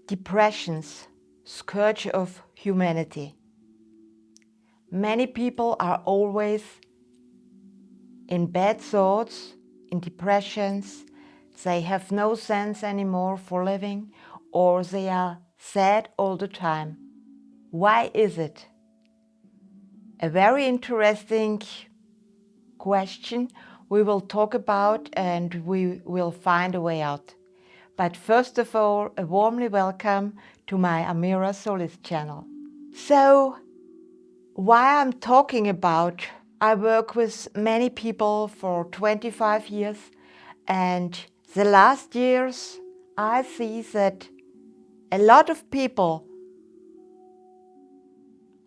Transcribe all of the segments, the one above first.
Depressions, scourge of humanity. Many people are always in bad thoughts, in depressions. They have no sense anymore for living, or they are sad all the time. Why is it? A very interesting question we will talk about, and we will find a way out. But first of all, a warmly welcome to my Amira Solis channel. So, why I'm talking about, I work with many people for 25 years, and the last years I see that a lot of people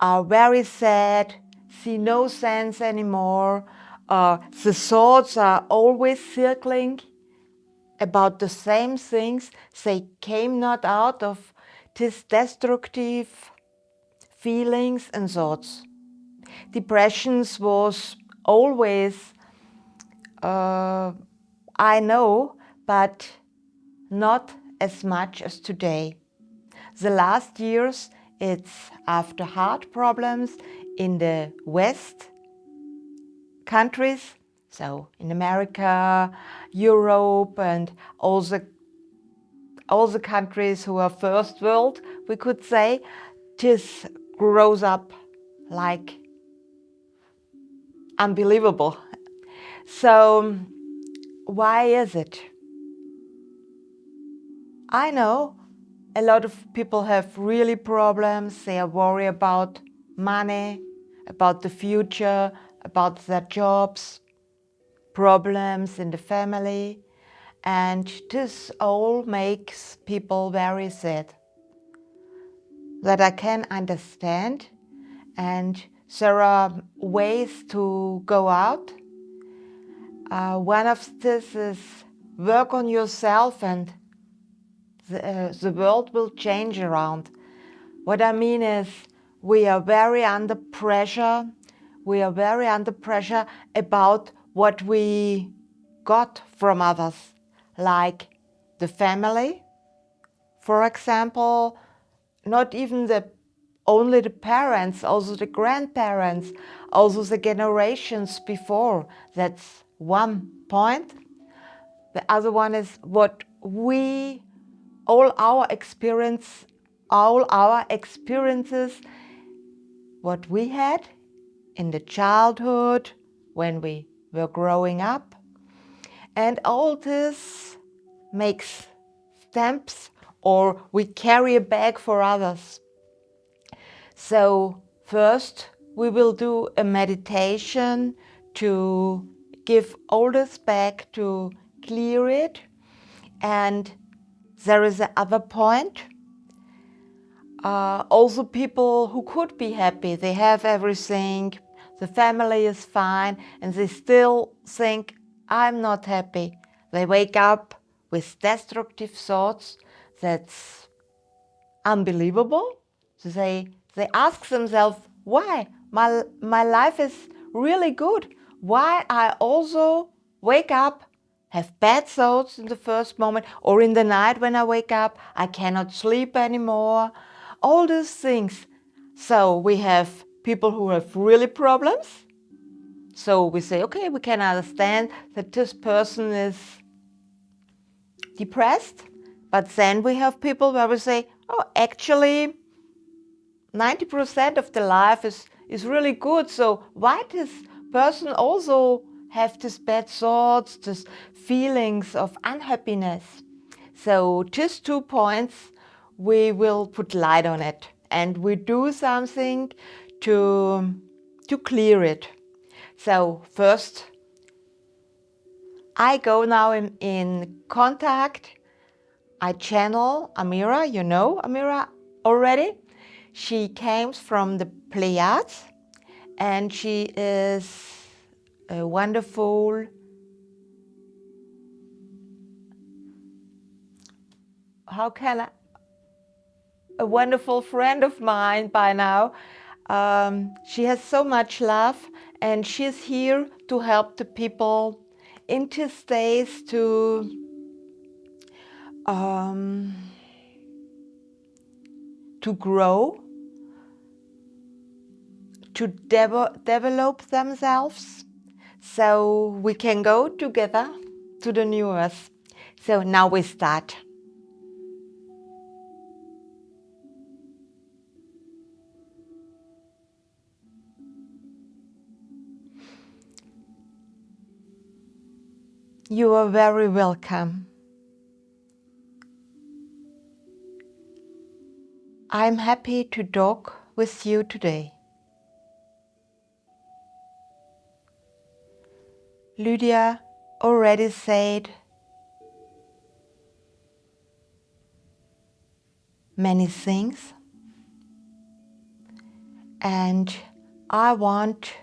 are very sad, see no sense anymore, the thoughts are always circling about the same things. They came not out of these destructive feelings and thoughts. Depressions was always, I know, but not as much as today. The last years, it's after heart problems in the West countries, so in America, Europe, and all the countries who are first world, we could say, this grows up like unbelievable. So why is it? I know a lot of people have really problems. They are worried about money, about the future, about their jobs, problems in the family, and this all makes people very sad. That I can understand, and there are ways to go out. One of this is work on yourself, and the world will change around. What I mean is, we are very under pressure. We are very under pressure about what we got from others, like the family, for example, not even only the parents, also the grandparents, also the generations before. That's one point. The other one is what all our experiences, what we had in the childhood, when we were growing up. And all this makes stamps, or we carry a bag for others. So first we will do a meditation to give all this back, to clear it. And there is another point. Also people who could be happy, they have everything, the family is fine, and they still think, I'm not happy. They wake up with destructive thoughts. That's unbelievable. They ask themselves, why? My life is really good. Why I also wake up, have bad thoughts in the first moment, or in the night when I wake up, I cannot sleep anymore. All these things. So we have people who have really problems. So we say, okay, we can understand that this person is depressed. But then we have people where we say, oh, actually 90% of the life is really good. So why this person also have these bad thoughts, these feelings of unhappiness? So just 2 points, we will put light on it, and we do something to clear it. So first, I go now in contact. I channel Amira. You know Amira already. She came from the Pleiades, and she is a wonderful, a wonderful friend of mine by now. She has so much love, and she's here to help the people in these days to to grow, to develop themselves, so we can go together to the new earth. So now we start. You are very welcome. I'm happy to talk with you today. Lydia already said many things, and I want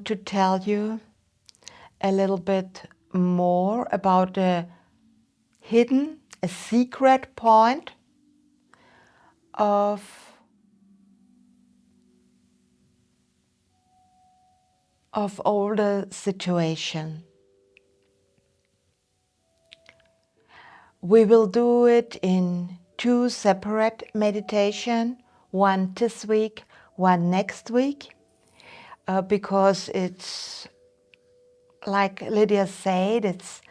to tell you a little bit more about a secret point of all the situation. We will do it in 2 separate meditation, one this week, one next week, because it's, like Lydia said, it's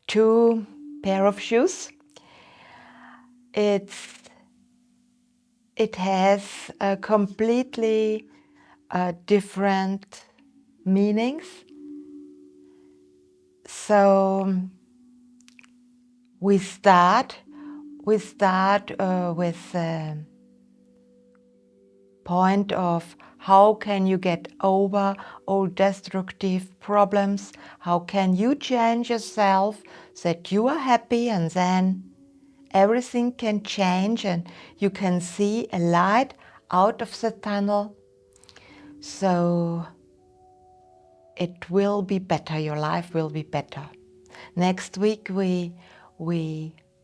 2 pair of shoes. It has completely different meanings. So we start with the point of how can you get over all destructive problems, how can you change yourself so that you are happy, and then everything can change and you can see a light out of the tunnel. So it will be better, your life will be better. Next week we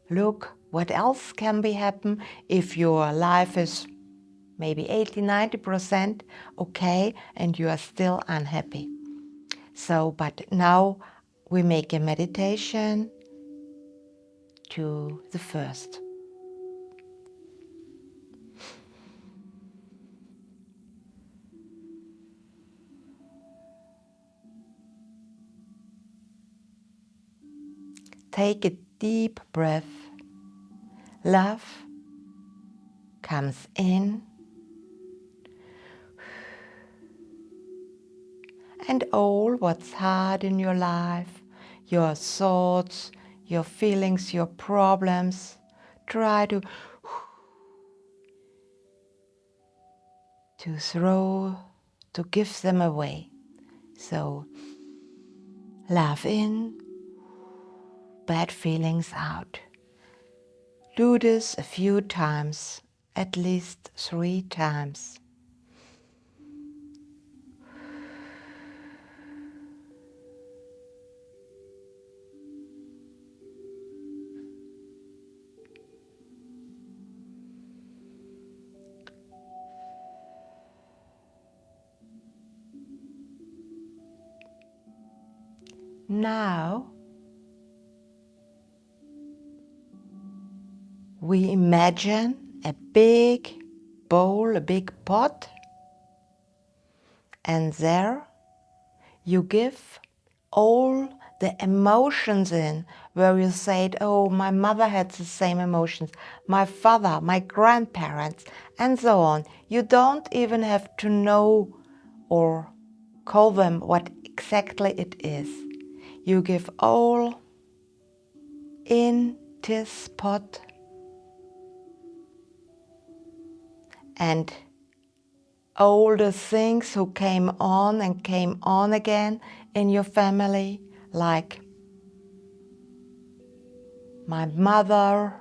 look what else can be happen if your life is maybe 80-90% okay and you are still unhappy. So, but now we make a meditation to the first. Take a deep breath. Love comes in, and all what's hard in your life, your thoughts, your feelings, your problems, try to give them away. So love in, bad feelings out. Do this a few times, at least 3 times. Now we imagine a big bowl, a big pot, and there you give all the emotions in, where you said, oh, my mother had the same emotions, my father, my grandparents, and so on. You don't even have to know or call them what exactly it is. You give all in this pot, and all the things who came on and came on again in your family, like my mother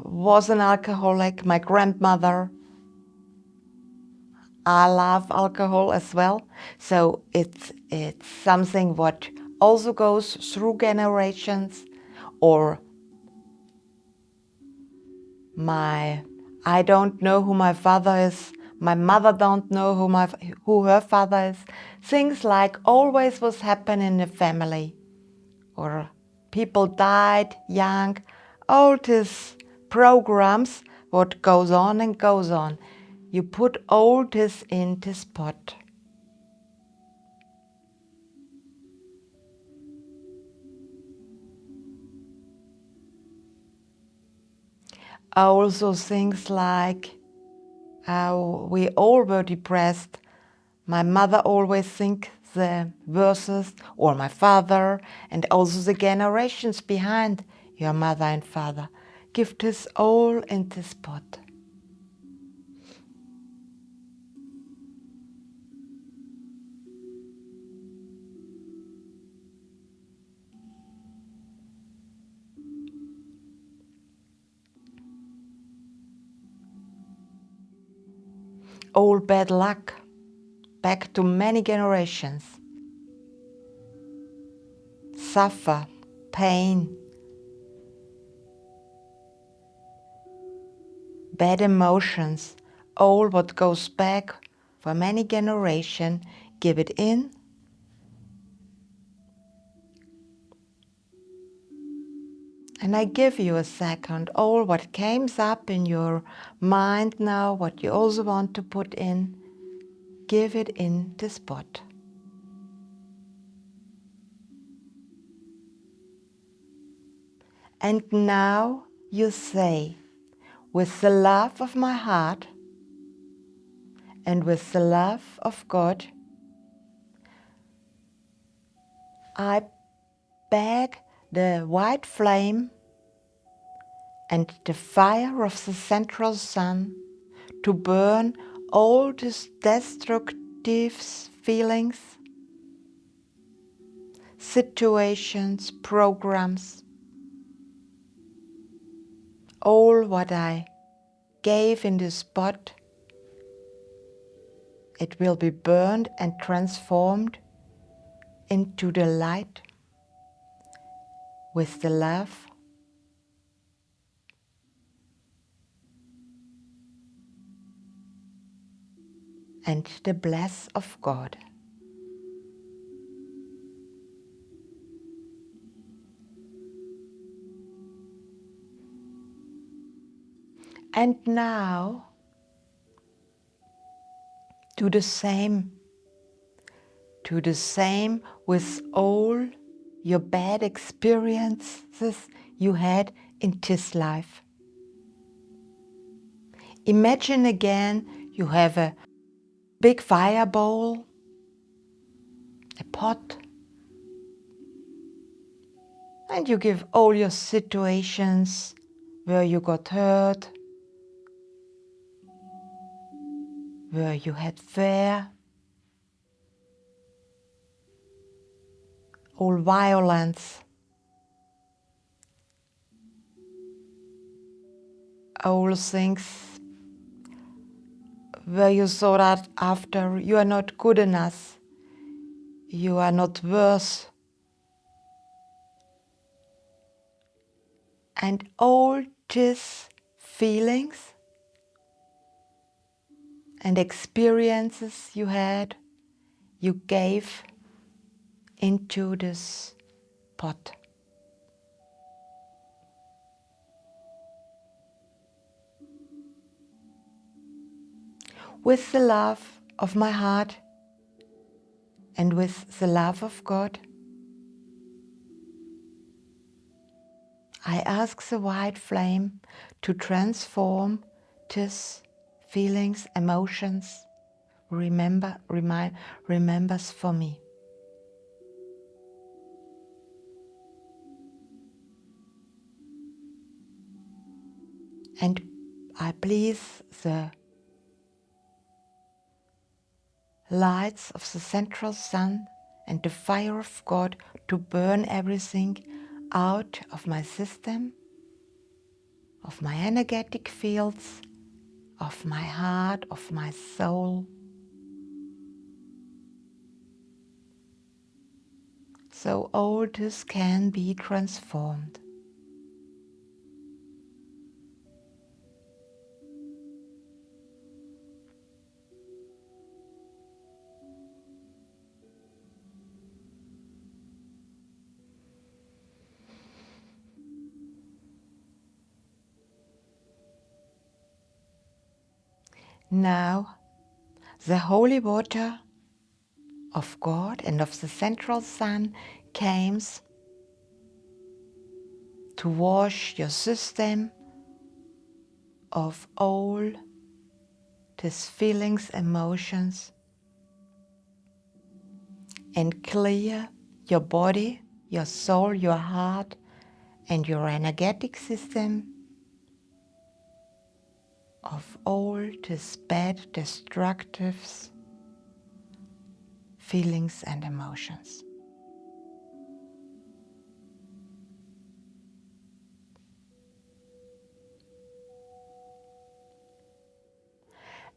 was an alcoholic, my grandmother, I love alcohol as well. So it's something what also goes through generations. Or I don't know who my father is, my mother don't know who her father is. Things like always was happen in the family. Or people died young, all these programs, what goes on and goes on. You put all this in this pot. Also things like we all were depressed. My mother always think the verses, or my father, and also the generations behind your mother and father. Give this all in this pot. All bad luck, back to many generations. Suffer, pain, bad emotions, all what goes back for many generations, give it in. And I give you a second, all what comes up in your mind now, what you also want to put in, give it in the spot. And now you say, with the love of my heart and with the love of God, I beg the white flame and the fire of the central sun to burn all these destructive feelings, situations, programs, all what I gave in this pot, it will be burned and transformed into the light with the love and the bless of God. And now do the same. Do the same with all your bad experiences you had in this life. Imagine again you have a big fire bowl, a pot, and you give all your situations where you got hurt, where you had fear, all violence, all things where you saw that after you are not good enough, you are not worth, and all these feelings and experiences you had, you gave into this pot. With the love of my heart and with the love of God, I ask the white flame to transform these feelings, emotions, remembers for me. And I please the lights of the central sun and the fire of God to burn everything out of my system, of my energetic fields, of my heart, of my soul. So all this can be transformed. Now the holy water of God and of the central sun comes to wash your system of all these feelings, emotions, and clear your body, your soul, your heart, and your energetic system of all these bad, destructive feelings and emotions.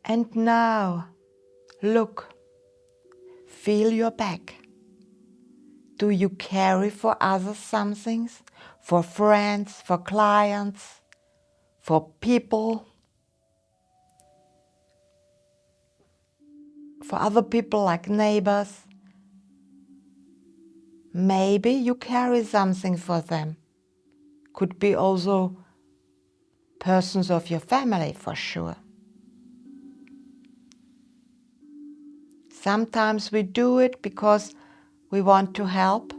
And now, look, feel your back. Do you carry for others some things? For friends, for clients, for people, for other people like neighbors? Maybe you carry something for them. Could be also persons of your family, for sure. Sometimes we do it because we want to help,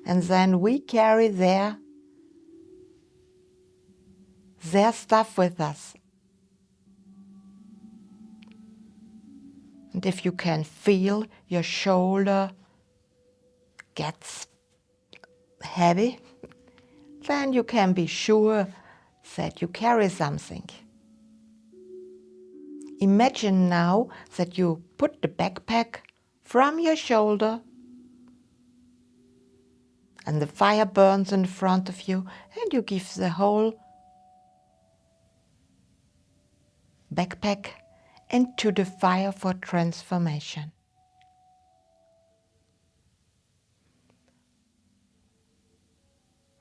and then we carry their stuff with us. And if you can feel your shoulder gets heavy, then you can be sure that you carry something. Imagine now that you put the backpack from your shoulder and the fire burns in front of you, and you give the whole backpack into the fire for transformation.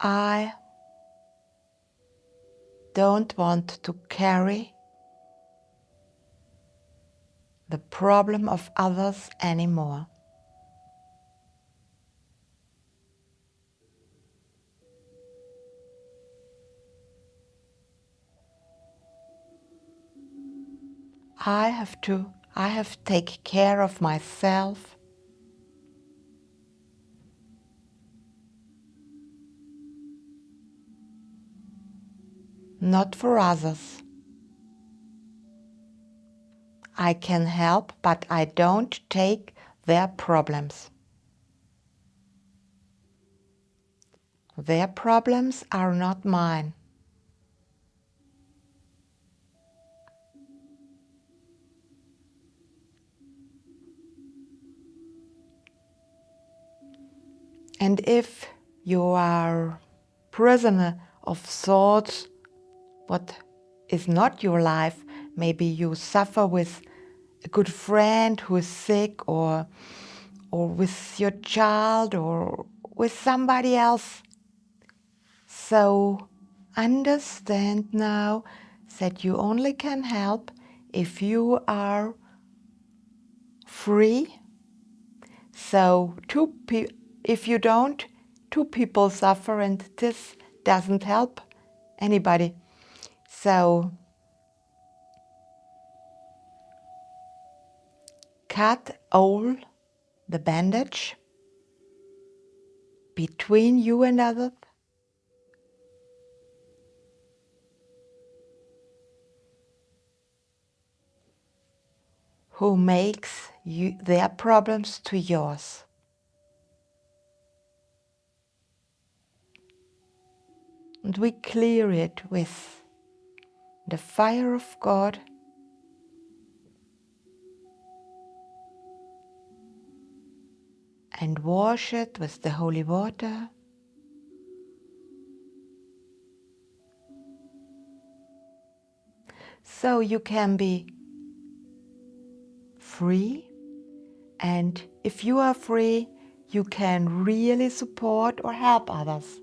I don't want to carry the problem of others anymore. I have to take care of myself, not for others. I can help, but I don't take their problems. Their problems are not mine. And if you are prisoner of thoughts, what is not your life, maybe you suffer with a good friend who is sick, or with your child, or with somebody else. So understand now that you only can help if you are free. So if you don't, two people suffer, and this doesn't help anybody. So cut all the bandage between you and others. Who makes their problems to yours. And we clear it with the fire of God, and wash it with the holy water. So you can be free, and if you are free, you can really support or help others.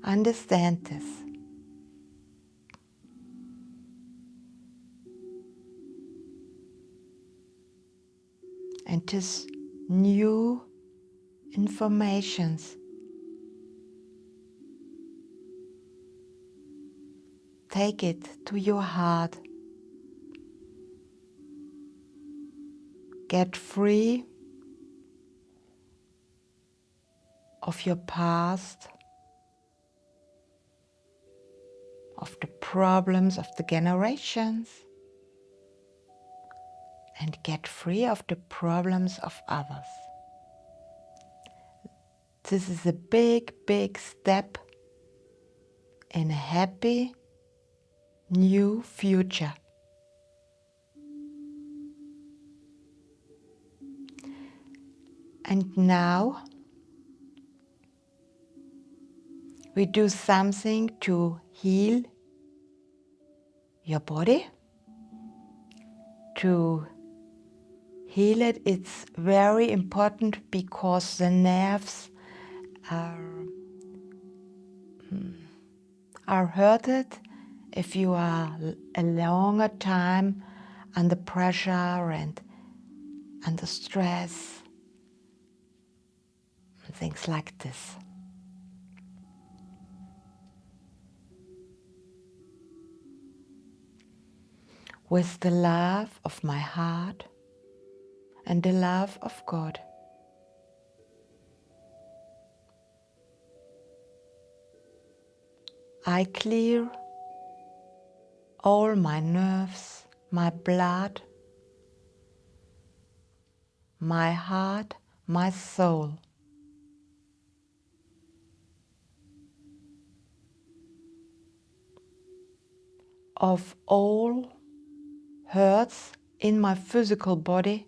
Understand this. And this new informations, take it to your heart get free of your past, of the problems of the generations, and get free of the problems of others. This is a big, big step in a happy new future. And now we do something to heal your body. To heal it, it's very important because the nerves are hurted if you are a longer time under pressure and under stress and things like this. With the love of my heart and the love of God, I clear all my nerves, my blood, my heart, my soul of all hurts in my physical body,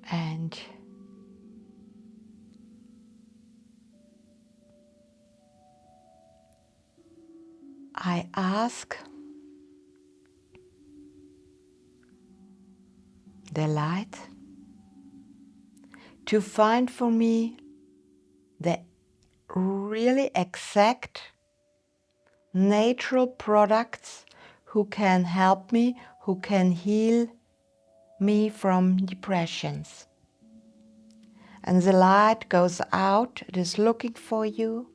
and I ask the light to find for me the really exact natural products who can help me, who can heal me from depressions. And the light goes out, it is looking for you.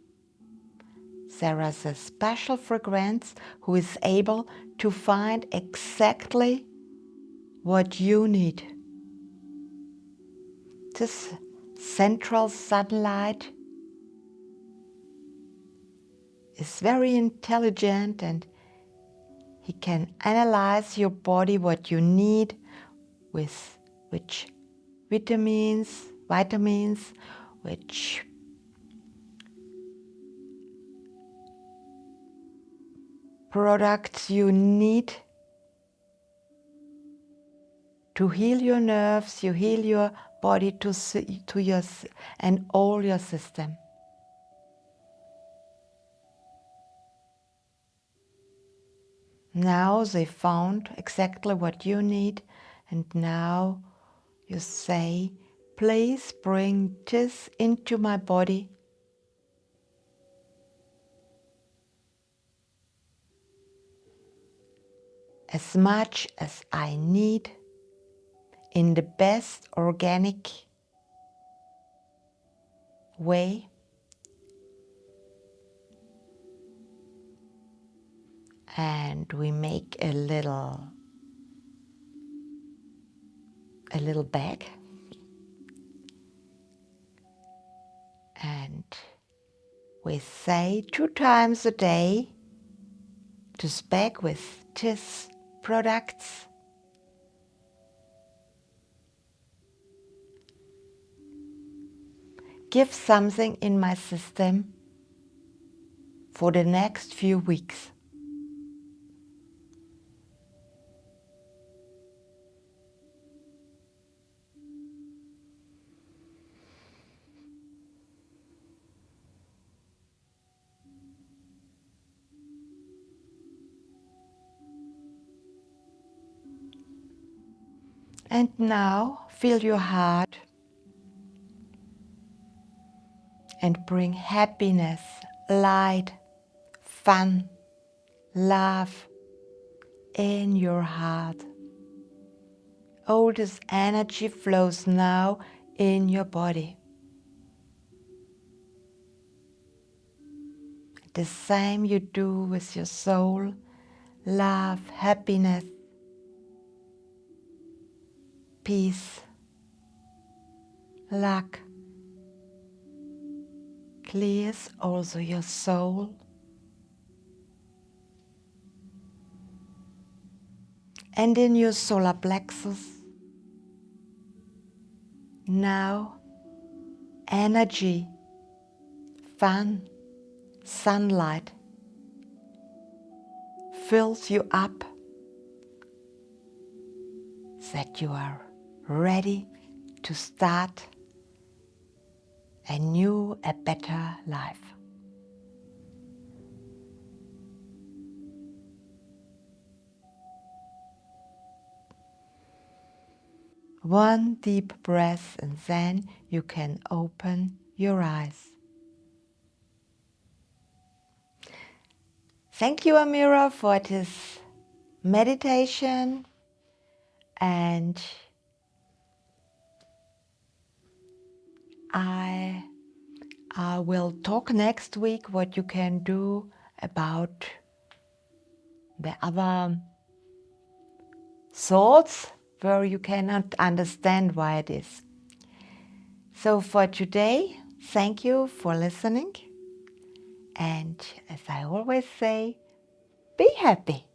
There is a special fragrance who is able to find exactly what you need. This central sunlight is very intelligent and he can analyze your body, what you need, with which vitamins, which products you need to heal your nerves, you heal your body to your and all your system. Now they found exactly what you need, and now you say, please bring this into my body as much as I need in the best organic way. And we make a little bag, and we say 2 times a day this bag with this products. Give something in my system for the next few weeks. And now fill your heart and bring happiness, light, fun, love in your heart. All this energy flows now in your body. The same you do with your soul, love, happiness, peace, luck, clears also your soul and in your solar plexus. Now energy, fun, sunlight fills you up that you are ready to start a new, a better life. One deep breath and then you can open your eyes. Thank you, Amira, for this meditation, and I will talk next week what you can do about the other thoughts where you cannot understand why it is. So for today, thank you for listening, and as I always say, be happy.